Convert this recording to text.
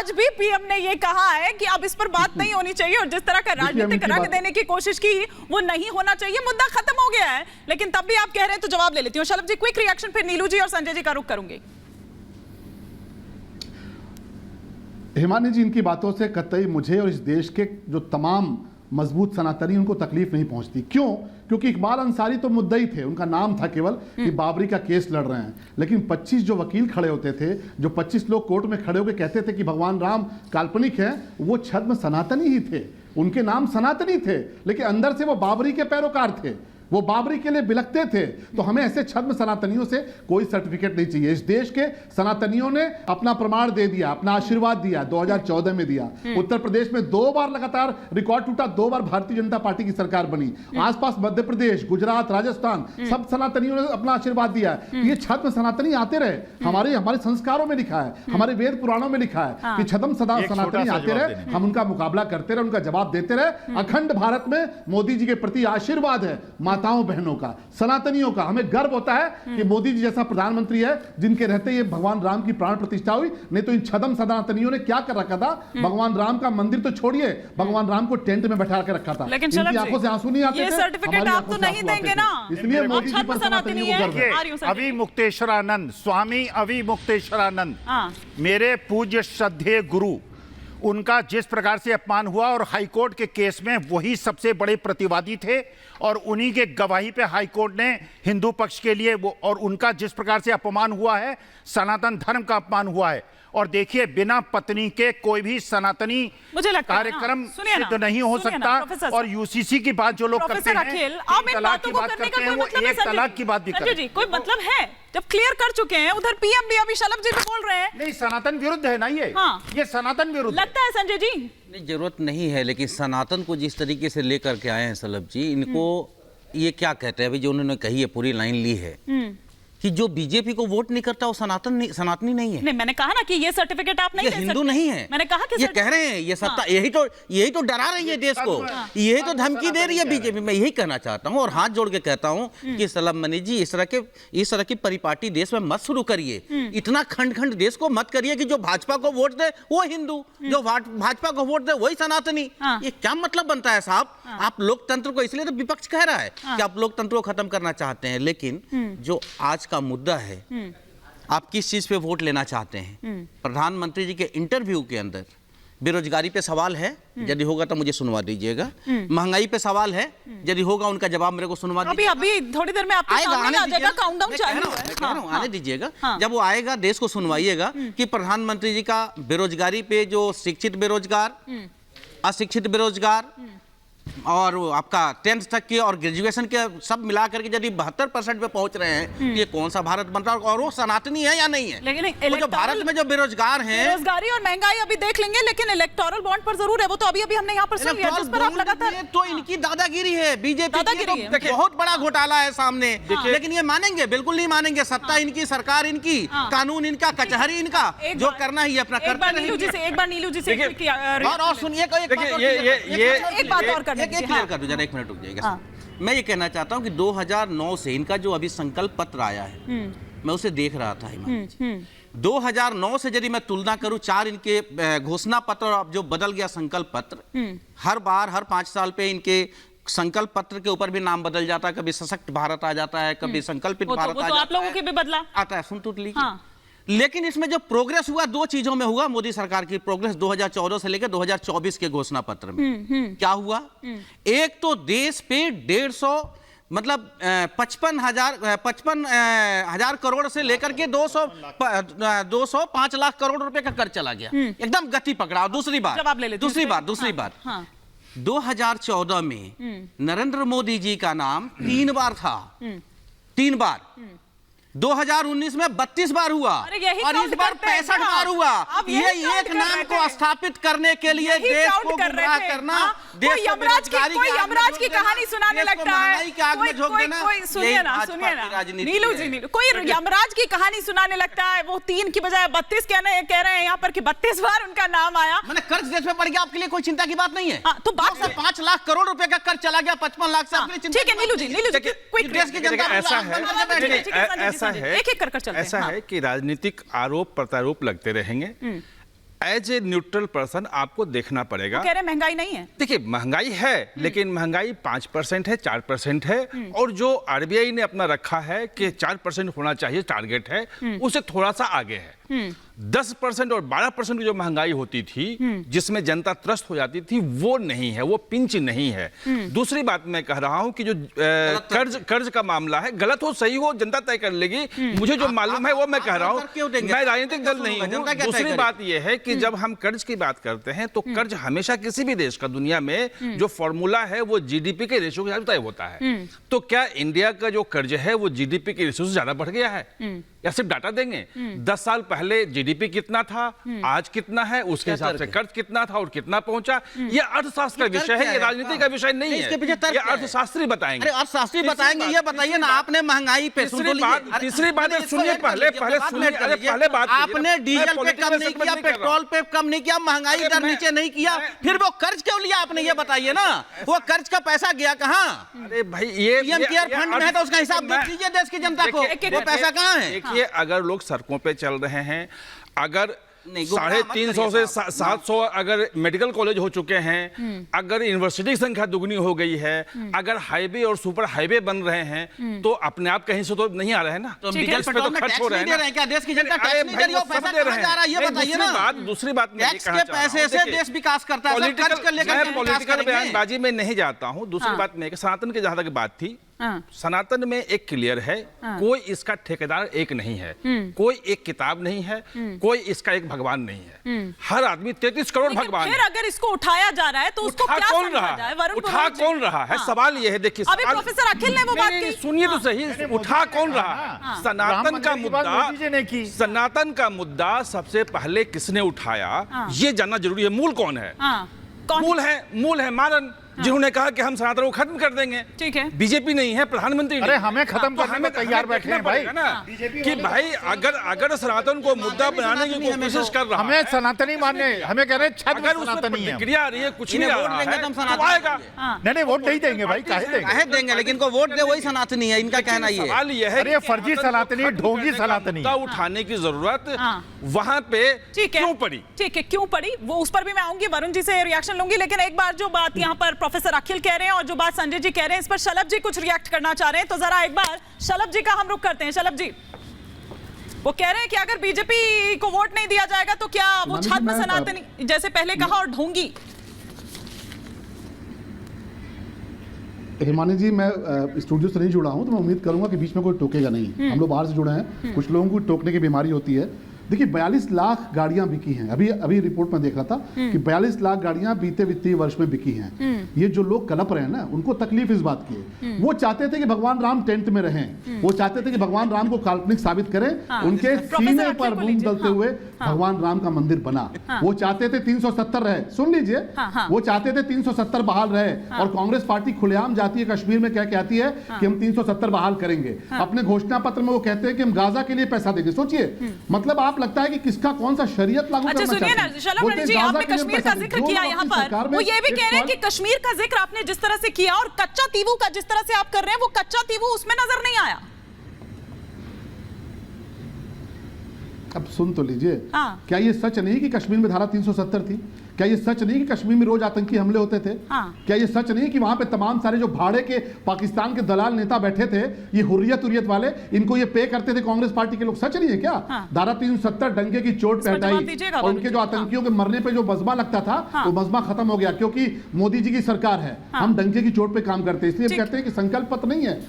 आज भी पीएम ने ये कहा है कि अब इस पर बात नहीं होनी चाहिए और जिस तरह का राजनीतिक रंग देने की कोशिश की वो नहीं होना चाहिए, मुद्दा खत्म हो गया है। लेकिन तब भी आप कह रहे हैं तो जवाब ले लेती हूँ। शलभ जी, क्विक रिएक्शन, फिर नीलू जी और संजय जी का रुख करूंगी। हिमानी जी, इनकी बातों से कतई मुझे और इस देश के जो तमाम मजबूत सनातनी उनको तकलीफ नहीं पहुंचती। क्यों? क्योंकि इकबाल अंसारी तो मुद्दा ही थे, उनका नाम था केवल कि बाबरी का केस लड़ रहे हैं। लेकिन 25 जो वकील खड़े होते थे, जो 25 लोग कोर्ट में खड़े होकर कहते थे कि भगवान राम काल्पनिक हैं, वो छद्म सनातनी ही थे। उनके नाम सनातनी थे, लेकिन अंदर से वो बाबरी के पैरोकार थे, वो बाबरी के लिए बिलखते थे। तो हमें ऐसे छद्म सनातनियों से कोई सर्टिफिकेट नहीं चाहिए। इस देश के सनातनियों ने अपना प्रमाण दे दिया, अपना आशीर्वाद दिया, 2014 में दिया। उत्तर प्रदेश में 2 बार लगातार रिकॉर्ड टूटा, 2 बार भारतीय जनता पार्टी की सरकार बनी। आसपास मध्य प्रदेश, गुजरात, राजस्थान, सब सनातनियों ने अपना आशीर्वाद दिया। ये छद्म सनातनी आते रहे। हमारे संस्कारों में लिखा है, हमारे वेद पुराणों में लिखा है कि छद्म सनातनी आते रहे, हम उनका मुकाबला करते रहे, उनका जवाब देते रहे। अखंड भारत में मोदी जी के प्रति आशीर्वाद है, माताओं बहनों का, सनातनियों का। हमें गर्व होता है कि मोदी जी जैसा प्रधानमंत्री है जिनके रहते ये भगवान राम की प्राण प्रतिष्ठा हुई। नहीं तो इन छद्म सनातनियों ने क्या कर रखा था? भगवान राम का मंदिर तो छोड़िए, भगवान राम को टेंट में बैठा के रखा था। लेकिन इनकी आंखों से आंसू नहीं आते ये थे, सर्टिफिकेट आप तो नहीं देंगे ना, इसलिए मोदी जी पर सनातनियों को गर्व है। अभी मुक्तेश्वरानंद, स्वामी अभी मुक्तेश्वरानंद, मेरे पूज्य श्रद्धेय गुरु, उनका जिस प्रकार से अपमान हुआ और हाईकोर्ट के केस में वही सबसे बड़े प्रतिवादी थे और उन्हीं के गवाही पे हाईकोर्ट ने हिंदू पक्ष के लिए वो, और उनका जिस प्रकार से अपमान हुआ है, सनातन धर्म का अपमान हुआ है। और देखिए, बिना पत्नी के कोई भी सनातनी कार्यक्रम सिद्ध नहीं हो सकता। और यूसीसी की बात जो लोग करते हैं, तलाक की बात करते हैं, वो एक तलाक की बात भी करते हैं। कोई मतलब है? जब क्लियर कर चुके हैं, उधर पीएम भी अभी शलभ जी भी बोल रहे हैं। नहीं, सनातन विरुद्ध है ना ये सनातन विरुद्ध लगता है संजय जी। नहीं, जरूरत नहीं है, लेकिन सनातन को जिस तरीके से लेकर के आए हैं शलभ जी, इनको ये क्या कहते हैं अभी जो उन्होंने कही है, पूरी लाइन ली है कि जो बीजेपी को वोट नहीं करता वो सनातनी नहीं है। नहीं, मैंने कहा ना कि ये सर्टिफिकेट आप नहीं ये हिंदू नहीं है। मैंने कहा कि ये कह रहे हैं ये सत्ता, यही तो डरा रही है देश को, यही तो धमकी दे रही है बीजेपी। मैं यही कहना चाहता हूं और हाथ जोड़ के कहता हूं कि सलाम मनी जी, इस तरह की परिपाटी देश में मत शुरू करिए। इतना खंड देश को मत करिए कि जो भाजपा को वोट दे वो हिंदू, जो भाजपा को वोट दे वही सनातनी। ये क्या मतलब बनता है साहब? आप लोकतंत्र को, इसलिए तो विपक्ष कह रहा है कि आप लोकतंत्र को खत्म करना चाहते हैं। लेकिन जो आज का मुद्दा है, आप किस चीज पे वोट लेना चाहते हैं? प्रधानमंत्री जी के इंटरव्यू के अंदर बेरोजगारी पे सवाल है, यदि होगा तो मुझे सुनवा दीजिएगा। महंगाई पे सवाल है, यदि होगा उनका जवाब मेरे को सुनवा दीजिएगा। अभी थोड़ी देर में आपके सामने आ जाएगा, काउंटडाउन चालू है। आने दीजिएगा, जब वो आएगा देश को सुनवाइएगा कि प्रधानमंत्री जी का बेरोजगारी पे, जो शिक्षित बेरोजगार, अशिक्षित बेरोजगार और आपका 10th तक के और ग्रेजुएशन के सब मिलाकर के यदि 72% पे पहुंच रहे हैं, ये कौन सा भारत बन रहा है? और वो सनातनी है या नहीं है? लेकिन जो भारत में जो बेरोजगार हैं, बेरोजगारी और महंगाई अभी देख लेंगे, लेकिन इलेक्टोरल बॉन्ड पर जरूर है। वो तो अभी हमने यहाँ पर सुन लिया, जिस पर आप लगातार, तो इनकी दादागिरी है, बीजेपी की बहुत बड़ा घोटाला है सामने। लेकिन ये मानेंगे? बिल्कुल नहीं मानेंगे। सत्ता इनकी, सरकार इनकी, कानून इनका, कचहरी इनका, जो करना ही अपना करते हैं। एक बार नीलू जी से और सुनिए, एक बात और क्लियर कर दो जरा, 1 मिनट रुक जाइएगा। मैं ये कहना चाहता हूँ कि 2009 से इनका जो अभी संकल्प पत्र आया है, मैं उसे देख रहा था। 2009 से यदि मैं तुलना करूं, 4 इनके घोषणा पत्र और जो बदल गया संकल्प पत्र, हर बार हर 5 साल पे इनके संकल्प पत्र के ऊपर भी नाम बदल जाता है। कभी सशक्त भारत आ जाता है, कभी संकल्पित भारत आ जाता है। आप लोगों के भी बदला आता है, सुन तो लीजिए। लेकिन इसमें जो प्रोग्रेस हुआ 2 चीजों में हुआ। मोदी सरकार की प्रोग्रेस 2014 से लेकर 2024 के घोषणा पत्र में क्या हुआ? एक तो देश पे 150 मतलब 55,000 करोड़ से लेकर के 205 लाख करोड़ रुपए का कर चला गया, एकदम गति पकड़ा। दूसरी बात 2014 में नरेंद्र मोदी जी का नाम 3 बार था, 3 बार। 2019 में 32 बार हुआ और इस बार 65 बार हुआ। ये एक नाम को स्थापित करने के लिए देश को गुमराह करना, कोई यमराज की कहानी सुनाने लगता है। सुनिए ना नीलू जी, कोई यमराज की कहानी सुनाने लगता है। वो 3 की बजाय 32 कह रहे हैं यहाँ पर कि 32 बार उनका नाम आया। मैंने कर्ज देश में पड़ गया, आपके लिए कोई चिंता की बात नहीं है। तो बात से 5 लाख करोड़ रुपए का कर्ज चला गया, 55 लाख से। ठीक है नीलू जी, देश की जनता ऐसा है कि राजनीतिक आरोप प्रत्यारोप लगते रहेंगे। एज ए न्यूट्रल पर्सन आपको देखना पड़ेगा। कह रहे महंगाई नहीं है। देखिए महंगाई है, लेकिन महंगाई 5% है, 4% है, और जो आरबीआई ने अपना रखा है कि 4% होना चाहिए टारगेट है, उससे थोड़ा सा आगे है। 10% और 12% की जो महंगाई होती थी, जिसमें जनता त्रस्त हो जाती थी, वो नहीं है, वो पिंच नहीं है। दूसरी बात मैं कह रहा हूं कि जो कर्ज का मामला है, गलत हो सही हो जनता तय कर लेगी। मुझे जो मालूम है वो मैं कह रहा हूं, मैं राजनीतिक दल नहीं हूं। दूसरी बात यह है कि जब हम कर्ज की बात करते हैं तो कर्ज हमेशा किसी भी देश का दुनिया में जो फॉर्मूला है वो जीडीपी के रेशियो के हिसाब से तय होता है। तो क्या इंडिया का जो कर्ज है वो जीडीपी के रेशियो से ज्यादा बढ़ गया है, या सिर्फ डाटा देंगे? 10 साल पहले जीडीपी कितना था, आज कितना है, उसके हिसाब से कर्ज कितना था और कितना पहुंचा? ये अर्थशास्त्र का विषय है, ये राजनीति का विषय नहीं है। ये अर्थशास्त्री बताएंगे। अर्थशास्त्री बताएंगे। ये बताइए ना, आपने महंगाई पे तीसरी बात सुनिए, पहले बात, आपने डीजल पे कम नहीं किया, पेट्रोल पे कम नहीं किया, महंगाई दर नीचे नहीं किया, फिर वो कर्ज क्यों लिया आपने? ये बताइए ना, वो कर्ज का पैसा गया कहाँ? अरे भाई, ये पीएम केयर फंड में है तो उसका हिसाब दे दीजिए देश की जनता को, वो पैसा कहाँ है? देखिए, अगर लोग सड़कों पे चल रहे हैं, अगर 350 से 700 अगर मेडिकल कॉलेज हो चुके हैं, अगर यूनिवर्सिटी की संख्या दुगनी हो गई है, अगर हाईवे और सुपर हाईवे बन रहे हैं, तो अपने आप कहीं से तो नहीं आ रहे हैं ना। तो डीजल पेट्रोल में टैक्स नहीं दे रहे हैं क्या? देश की जनता टैक्स नहीं दे रही है, पैसा कहां जा रहा है ये बताइए ना। दूसरी बात, टैक्स के पैसे से देश विकास करता है। पॉलिटिकल बयानबाजी में नहीं जाता हूं। दूसरी बात में सनातन की जहां तक बात थी, सनातन में एक क्लियर है, कोई इसका ठेकेदार एक नहीं है, कोई एक किताब नहीं है, कोई इसका एक भगवान नहीं है। हर आदमी 33 करोड़ भगवान। फिर अगर इसको उठाया जा रहा है तो उसको क्या समझा जाए? उठा कौन रहा है? सवाल यह है। देखिए, अभी प्रोफेसर अखिल ने वो बात की, सुनिए तो सही, उठा कौन रहा? सनातन का मुद्दा सबसे पहले किसने उठाया, ये जानना जरूरी है। मूल कौन है? मूल है मारन, जिन्होंने कहा कि हम सनातन को खत्म कर देंगे। ठीक है, बीजेपी नहीं है, प्रधानमंत्री। अरे हमें खत्म करने में तैयार बैठे हैं भाई ना, कि भाई अगर सनातन को मुद्दा बनाने की कोशिश कर रहा है, हमें सनातनी मानने, हमें कह रहे हैं छत में सनातनी है। प्रतिक्रिया आ रही है, कुछ नहीं आ रहा है, तो आएगा। नहीं, वोट नहीं देंगे भाई, काहे देंगे? लेकिन को वोट दे वही सनातनी है, इनका कहना ये। सवाल ये है, अरे फर्जी सनातनी, ढोंगी सनातनी उठाने की जरूरत वहां पे क्यों पड़ी? ठीक है, क्यों पड़ी वो उस पर भी मैं आऊंगी, वरुण जी से रिएक्शन लूंगी। लेकिन एक बार जो बात यहाँ पर प्रोफेसर अखिल कह रहे हैं और जो बात संजय जी कह रहे हैं, इस पर शलभ जी कुछ रिएक्ट करना चाह रहे हैं, तो जरा एक बार शलभ जी का हम रुख करते हैं। शलभ जी, वो कह रहे हैं कि अगर बीजेपी को वोट नहीं दिया जाएगा तो क्या वो छद्म सनातनी जैसे पहले कहा और ढोंगी? हिमानी जी, मैं स्टूडियो से नहीं जुड़ा हूं, तो मैं उम्मीद करूंगा कि बीच में कोई टोकेगा नहीं। हम लोग बाहर से जुड़े हैं, कुछ लोगों को टोकने की बीमारी होती है। देखिए, 42 लाख गाड़ियां बिकी हैं। अभी रिपोर्ट में देख रहा था कि 42 लाख गाड़ियां बीते वित्तीय वर्ष में बिकी हैं। ये जो लोग कलप रहे हैं ना, उनको तकलीफ इस बात की है, वो चाहते थे कि भगवान राम टेंट में रहें, वो चाहते थे कि भगवान राम को काल्पनिक साबित करें। उनके सीने पर मूंग दलते हुए भगवान राम का मंदिर बना। वो चाहते थे 370 रहे, सुन लीजिए, वो चाहते थे 370 बहाल रहे। और कांग्रेस पार्टी खुलेआम जाती है कश्मीर में, क्या कहती है कि हम 370 बहाल करेंगे। अपने घोषणा पत्र में वो कहते हैं कि हम गाजा के लिए पैसा देंगे। सोचिए, मतलब आप लगता है कि किसका कौन सा शरीयत लागू करना चाहते हैं। सुनिए ना शलभ जी, आपने कश्मीर का जिक्र किया यहाँ पर, वो ये भी कह रहे हैं कि कश्मीर का जिक्र आपने जिस तरह से किया और कच्चा तीवू का जिस तरह से आप कर रहे हैं, वो कच्चा तीवू उसमें नजर नहीं आया। अब सुन तो लीजिए, क्या ये सच नहीं कि कश्मीर में धारा 370 थी? क्या ये सच नहीं कि कश्मीर में रोज आतंकी हमले होते थे? क्या ये सच नहीं कि वहां पे तमाम सारे जो भाड़े के पाकिस्तान के दलाल नेता बैठे थे, ये हुर्रियत वाले, इनको ये पे करते थे कांग्रेस पार्टी के लोग? सच नहीं है क्या? धारा 370 डंके की चोट पे हटाई और उनके जो आतंकियों के मरने पे जो मजमा लगता था, वो मजमा खत्म हो गया, क्योंकि मोदी जी की सरकार है, हम डंके की चोट पे काम करते हैं। इसलिए कहते हैं कि संकल्प पत्र नहीं है,